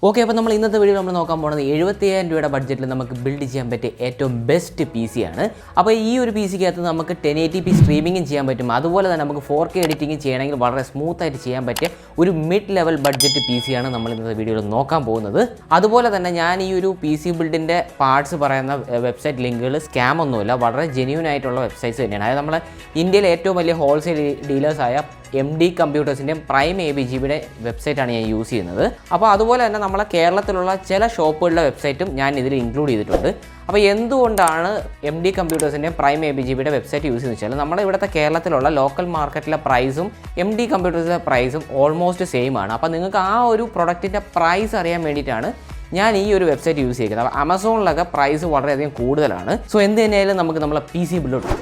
Okay, അപ്പോൾ നമ്മൾ ഇന്നത്തെ വീഡിയോ നമ്മൾ നോക്കാൻ പോകുന്നത് 75,000 രൂപയുടെ ബഡ്ജറ്റിൽ നമുക്ക് ബിൽഡ് ചെയ്യാൻ പറ്റിയ ഏറ്റവും ബെസ്റ്റ് പി സി ആണ്. അപ്പോൾ ഈ ഒരു പി സിക്കകത്ത് നമുക്ക് 1080p സ്ട്രീമിങ്ങും ചെയ്യാൻ പറ്റും. അതുപോലെ തന്നെ നമുക്ക് 4K എഡിറ്റിംഗ് ചെയ്യണമെങ്കിൽ വളരെ സ്മൂത്തായിട്ട് ചെയ്യാൻ പറ്റിയ ഒരു മിഡ് ലെവൽ ബഡ്ജറ്റ് പി സിയാണ് നമ്മൾ ഇന്നത്തെ വീഡിയോയിൽ നോക്കാൻ പോകുന്നത്. അതുപോലെ തന്നെ ഞാൻ ഈ ഒരു പി സി ബിൽഡിൻ്റെ പാർട്സ് പറയുന്ന വെബ്സൈറ്റ് ലിങ്കുകൾ സ്കാം ഒന്നുമില്ല, വളരെ ജെന്യൂൻ ആയിട്ടുള്ള വെബ്സൈറ്റ്സ് തന്നെയാണ്. അതായത് നമ്മൾ ഇന്ത്യയിലെ ഏറ്റവും വലിയ ഹോൾസെയിൽ ഡീലേഴ്സായ MD കമ്പ്യൂട്ടേഴ്സിൻ്റെയും പ്രൈം ABGBയുടെ വെബ്സൈറ്റാണ് ഞാൻ യൂസ് ചെയ്യുന്നത്. അപ്പോൾ അതുപോലെ തന്നെ നമ്മളെ കേരളത്തിലുള്ള ചില ഷോപ്പുകളുടെ വെബ്സൈറ്റും ഞാൻ ഇതിൽ ഇൻക്ലൂഡ് ചെയ്തിട്ടുണ്ട്. അപ്പോൾ എന്തുകൊണ്ടാണ് MD കമ്പ്യൂട്ടേഴ്സിൻ്റെയും പ്രൈം ABGBയുടെ വെബ്സൈറ്റ് യൂസ് ചെയ്യുന്നത് വെച്ചാൽ നമ്മുടെ ഇവിടുത്തെ കേരളത്തിലുള്ള ലോക്കൽ മാർക്കറ്റിലെ പ്രൈസും MD കമ്പ്യൂട്ടേഴ്സിൻ്റെ പ്രൈസും ഓൾമോസ്റ്റ് സെയിം ആണ്. അപ്പോൾ നിങ്ങൾക്ക് ആ ഒരു പ്രൊഡക്റ്റിൻ്റെ പ്രൈസ് അറിയാൻ വേണ്ടിയിട്ടാണ് ഞാൻ ഈ ഒരു വെബ്സൈറ്റ് യൂസ് ചെയ്യുന്നത്. അപ്പോൾ ആമസോണിലൊക്കെ പ്രൈസ് വളരെയധികം കൂടുതലാണ്. സോ എന്ത് തന്നെയായാലും നമുക്ക് നമ്മളെ PC ബിൽഡ്.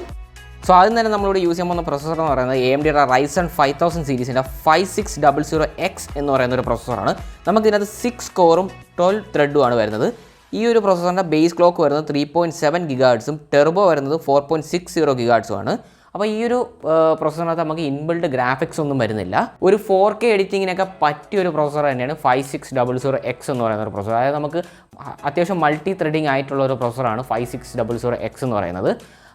സോ ആദ്യം തന്നെ നമ്മളിവിടെ യൂസ് ചെയ്യാൻ പോകുന്ന പ്രൊസസ്സർ എന്ന് പറയുന്നത് AMDയുടെ Ryzen 5000 സീരീസിൻ്റെ 5600X എന്ന് പറയുന്ന ഒരു പ്രൊസസ്സറാണ്. നമുക്കിതിനകത്ത് 6 കോറും 12 ത്രെഡുമാണ് വരുന്നത്. ഈ ഒരു പ്രൊസസ്സറിൻ്റെ ബേസ് ക്ലോക്ക് വരുന്നത് 3.7 GHz, ടെർബോ വരുന്നത് 4.60 GHz ആണ്. അപ്പോൾ ഈ ഒരു പ്രൊസസ്സറിനകത്ത് നമുക്ക് ഇൻബിൽഡ് ഗ്രാഫിക്സ് ഒന്നും വരുന്നില്ല. ഒരു 4K എഡിറ്റിങ്ങിനൊക്കെ പറ്റിയ ഒരു പ്രൊസസ്സർ തന്നെയാണ് 5600X എന്ന് പറയുന്ന ഒരു പ്രൊസസ്സർ. അതായത് നമുക്ക് അത്യാവശ്യം മൾട്ടി ത്രെഡിങ് ആയിട്ടുള്ള ഒരു പ്രൊസസ്സറാണ് 5600X എന്ന് പറയുന്നത്.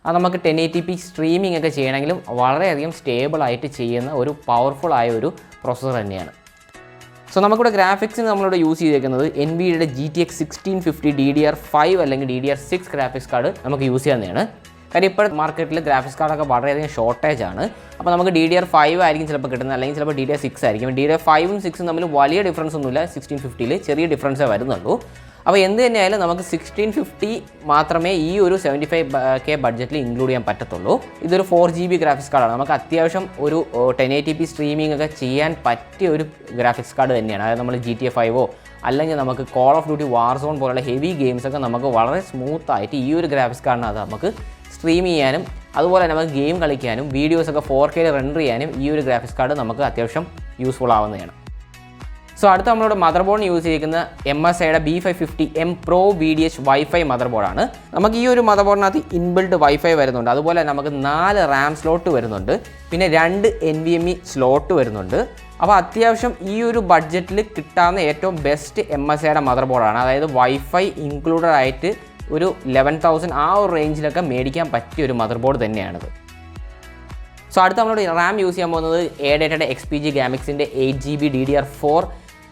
അത് നമുക്ക് 1080p സ്ട്രീമിംഗ് ഒക്കെ ചെയ്യണമെങ്കിലും വളരെയധികം സ്റ്റേബിളായിട്ട് ചെയ്യുന്ന ഒരു പവർഫുൾ ആയ ഒരു പ്രൊസസ്സർ തന്നെയാണ്. സോ നമുക്കിവിടെ ഗ്രാഫിക്സിന് നമ്മളിവിടെ യൂസ് ചെയ്തേക്കുന്നത് NVIDIAയുടെ GTX 1650 DDR5 അല്ലെങ്കിൽ DDR6 ഗ്രാഫിക്സ് കാർഡ് നമുക്ക് യൂസ് ചെയ്യാവുന്നതാണ്. കാര്യം ഇപ്പോഴത്തെ മാർക്കറ്റിൽ ഗ്രാഫിക്സ് കാർഡൊക്കെ വളരെയധികം ഷോർട്ടേജ് ആണ്. അപ്പോൾ നമുക്ക് DDR5 ആയിരിക്കും ചിലപ്പോൾ കിട്ടുന്നത്, അല്ലെങ്കിൽ ചിലപ്പോൾ DDR6 ആയിരിക്കും. DDR5ഉം 6ഉം തമ്മിൽ വലിയ ഡിഫറൻസ് ഒന്നുമില്ല, 1650ൽ ചെറിയ ഡിഫറൻസേ വരുന്നുള്ളൂ. അപ്പോൾ എന്ത് തന്നെയായാലും നമുക്ക് 1650 മാത്രമേ ഈ ഒരു 75K ബഡ്ജറ്റിൽ ഇൻക്ലൂഡ് ചെയ്യാൻ പറ്റത്തുള്ളൂ. ഇതൊരു 4GB ഗ്രാഫിക്സ് കാർഡാണ്. നമുക്ക് അത്യാവശ്യം ഒരു 1080p സ്ട്രീമിംഗ് ഒക്കെ ചെയ്യാൻ പറ്റിയ ഒരു ഗ്രാഫിക്സ് കാർഡ് തന്നെയാണ്. അതായത് നമ്മൾ GTA 5 അല്ലെങ്കിൽ നമുക്ക് കോൾ ഓഫ് ഡ്യൂട്ടി വാർസോൺ പോലുള്ള ഹെവി ഗെയിംസൊക്കെ നമുക്ക് വളരെ സ്മൂത്തായിട്ട് ഈ ഒരു ഗ്രാഫിക്സ് കാർഡിനകത്ത് നമുക്ക് സ്ട്രീം ചെയ്യാനും അതുപോലെ തന്നെ നമുക്ക് ഗെയിം കളിക്കാനും വീഡിയോസൊക്കെ 4K റെൻഡർ ചെയ്യാനും ഈ ഒരു ഗ്രാഫിക്സ് കാർഡ് നമുക്ക് അത്യാവശ്യം യൂസ്ഫുൾ ആവുന്നതാണ്. സോ അടുത്ത നമ്മളോട് മദർ ബോർഡ് യൂസ് ചെയ്യുന്ന MSIയുടെ B550M Pro VDH Wi-Fi mother ബോർഡാണ്. നമുക്ക് ഈ ഒരു മദർ ബോർഡിനകത്ത് ഇൻബിൽഡ് Wi-Fi വരുന്നുണ്ട്. അതുപോലെ നമുക്ക് 4 RAM സ്ലോട്ട് വരുന്നുണ്ട്, പിന്നെ 2 NVMe സ്ലോട്ട് വരുന്നുണ്ട്. അപ്പോൾ അത്യാവശ്യം ഈ ഒരു ബഡ്ജറ്റിൽ കിട്ടാവുന്ന ഏറ്റവും ബെസ്റ്റ് MSIയുടെ മദർ ബോർഡാണ്. അതായത് Wi-Fi ഇൻക്ലൂഡഡ് ആയിട്ട് ഒരു 11,000 ആ ഒരു റേഞ്ചിലൊക്കെ മേടിക്കാൻ പറ്റിയ ഒരു മദർ ബോർഡ് തന്നെയാണിത്. സോ അടുത്ത നമ്മളോട് RAM യൂസ് ചെയ്യാൻ പോകുന്നത് ADATയുടെ XPG Gamixൻ്റെ 8GB DDR4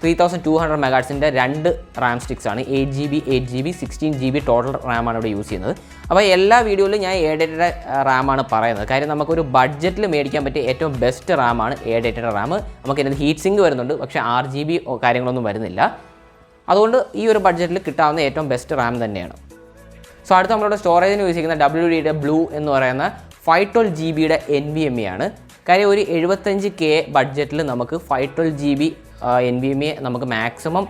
3200 MHz 2 RAM sticks ആണ്. 8GB 16GB ടോട്ടൽ റാമാണ് ഇവിടെ യൂസ് ചെയ്യുന്നത്. അപ്പോൾ എല്ലാ വീഡിയോയിലും ഞാൻ ADATയുടെ റാമാണ് പറയുന്നത്. കാര്യം നമുക്കൊരു ബഡ്ജറ്റിൽ മേടിക്കാൻ പറ്റിയ ഏറ്റവും ബെസ്റ്റ് റാമാണ് ADATയുടെ റാം. നമുക്ക് ഇതിനകത്ത് ഹീറ്റ് സിങ്ക് വരുന്നുണ്ട്, പക്ഷേ RGB കാര്യങ്ങളൊന്നും വരുന്നില്ല. അതുകൊണ്ട് ഈ ഒരു ബഡ്ജറ്റിൽ കിട്ടാവുന്ന ഏറ്റവും ബെസ്റ്റ് റാം തന്നെയാണ്. സോ അടുത്ത നമ്മളോട് സ്റ്റോറേജിന് യൂസ് ചെയ്യുന്ന WDയുടെ ബ്ലൂ എന്ന് പറയുന്ന 512GBയുടെ NVMe ആണ്. കാര്യം ഒരു 75K ബഡ്ജറ്റിൽ നമുക്ക് 512GB NVMe നമുക്ക് മാക്സിമം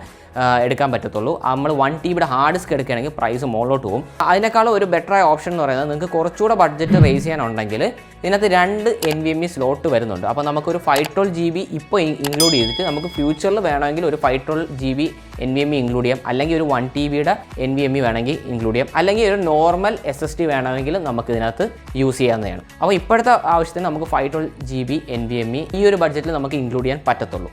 എടുക്കാൻ പറ്റത്തുള്ളൂ. നമ്മൾ 1TBയുടെ ഹാർഡ് ഡിസ്ക് എടുക്കുകയാണെങ്കിൽ പ്രൈസ് മുകളിലോട്ട് പോകും. അതിനേക്കാളും ഒരു ബെറ്റർ ആയ ഓപ്ഷൻ എന്ന് പറയുന്നത് നിങ്ങൾക്ക് കുറച്ചുകൂടെ ബഡ്ജറ്റ് റേസ് ചെയ്യാനുണ്ടെങ്കിൽ ഇതിനകത്ത് 2 NVMe സ്ലോട്ട് വരുന്നുണ്ട്. അപ്പോൾ നമുക്കൊരു 512GB ഇപ്പോൾ ഇൻക്ലൂഡ് ചെയ്തിട്ട് നമുക്ക് ഫ്യൂച്ചറിൽ വേണമെങ്കിൽ ഒരു 512GB NVMe ഇൻക്ലൂഡ് ചെയ്യാം, അല്ലെങ്കിൽ ഒരു 1TBയുടെ NVMe വേണമെങ്കിൽ ഇൻക്ലൂഡ് ചെയ്യാം, അല്ലെങ്കിൽ ഒരു നോർമൽ SSD വേണമെങ്കിൽ നമുക്ക് ഇതിനകത്ത് യൂസ് ചെയ്യാവുന്നതാണ്. അപ്പോൾ ഇപ്പോഴത്തെ ആവശ്യത്തിന് നമുക്ക് 512GB NVMe ഈ ഒരു ബഡ്ജറ്റിൽ നമുക്ക് ഇൻക്ലൂഡ് ചെയ്യാൻ പറ്റത്തുള്ളൂ.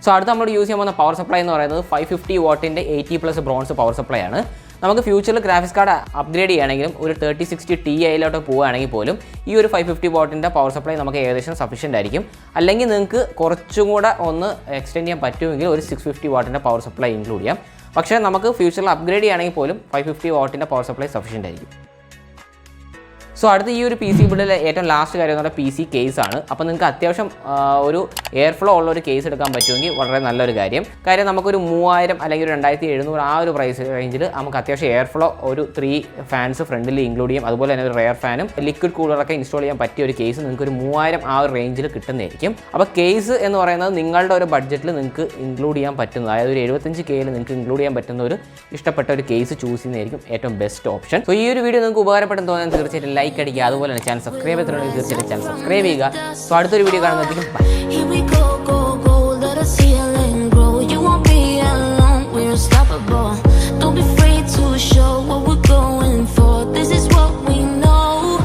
സോ അടുത്ത് നമ്മൾ യൂസ് ചെയ്യാൻ പോകുന്ന പവർ സപ്ലൈ എന്ന് പറയുന്നത് 550 വാട്ടിൻ്റെ 80+ ബ്രോൺസ് പവർ സപ്ലൈ ആണ്. നമുക്ക് ഫ്യൂച്ചറിൽ ഗ്രാഫിക്സ് കാർഡ് അപ്ഗ്രേഡ് ചെയ്യണമെങ്കിലും ഒരു 3060 Tiയിലോട്ട് പോവുകയാണെങ്കിൽ പോലും ഈ ഒരു 550 വാട്ടിൻ്റെ പവർ സപ്ലൈ നമുക്ക് ഏകദേശം സഫീഷ്യൻ്റ് ആയിരിക്കും. അല്ലെങ്കിൽ നിങ്ങൾക്ക് കുറച്ചും കൂടെ ഒന്ന് എക്സ്റ്റെൻഡ് ചെയ്യാൻ പറ്റുമെങ്കിൽ ഒരു 650 വാട്ടിൻ്റെ പവർ സപ്ലൈ ഇൻക്ലൂഡ് ചെയ്യാം. പക്ഷേ നമുക്ക് ഫ്യൂച്ചറിൽ അപ്ഗ്രേഡ് ചെയ്യുകയാണെങ്കിൽ പോലും 550 വാട്ടിൻ്റെ പവർ സപ്ലൈ സഫീഷ്യൻ്റ് ആയിരിക്കും. സോ അടുത്ത ഈ ഒരു PC ബിൽഡിലെ ഏറ്റവും ലാസ്റ്റ് കാര്യം എന്ന് പറഞ്ഞാൽ PC കേസാണ്. അപ്പോൾ നിങ്ങൾക്ക് അത്യാവശ്യം ഒരു എയർ ഫ്ലോ ഉള്ള ഒരു കേസ് എടുക്കാൻ പറ്റുമെങ്കിൽ വളരെ നല്ലൊരു കാര്യം നമുക്കൊരു 3000 അല്ലെങ്കിൽ ഒരു 2700 ആ ഒരു പ്രൈസ് റേഞ്ചിൽ നമുക്ക് അത്യാവശ്യം എയർ ഫ്ലോ ഒരു 3 ഫാൻസ് ഫ്രണ്ടിൽ ഇൻക്ലൂഡ് ചെയ്യും. അതുപോലെ തന്നെ ഒരു റെയർ ഫാനും ലിക്വിഡ് കൂളറൊക്കെ ഇൻസ്റ്റാൾ ചെയ്യാൻ പറ്റിയ ഒരു കേസ് നിങ്ങൾക്ക് ഒരു 3000 ആ ഒരു റേഞ്ചിൽ കിട്ടുന്നതായിരിക്കും. അപ്പോൾ കേസ് എന്ന് പറയുന്നത് നിങ്ങളുടെ ഒരു ബഡ്ജറ്റിൽ നിങ്ങൾക്ക് ഇൻക്ലൂഡ് ചെയ്യാൻ പറ്റുന്നത്, അതായത് ഒരു 75Kയിൽ നിങ്ങൾക്ക് ഇൻക്ലൂഡ് ചെയ്യാൻ പറ്റുന്ന ഒരു ഇഷ്ടപ്പെട്ട ഒരു കേസ് ചൂസ് ചെയ്യുന്നതായിരിക്കും ഏറ്റവും ബെസ്റ്റ് ഓപ്ഷൻ. സോ ഈ ഒരു വീഡിയോ നിങ്ങൾക്ക് ഉപകാരപ്പെട്ടെന്ന് തോന്നാൻ തീർച്ചയായിട്ടും ലൈക്ക് അടിക്കുക. അതുപോലെ തന്നെ ചാനൽ സബ്സ്ക്രൈബ് ചെയ്തിട്ടുണ്ടെങ്കിൽ തീർച്ചയായിട്ടും ചാനൽ സബ്സ്ക്രൈബ് ചെയ്യുക. സോ അടുത്തൊരു video കാണുന്നതായിരിക്കും. Don't be afraid to show what we're going for. This is what we know.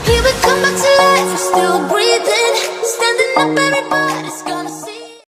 Here we come back to life, we're still breathing, standing up everybody.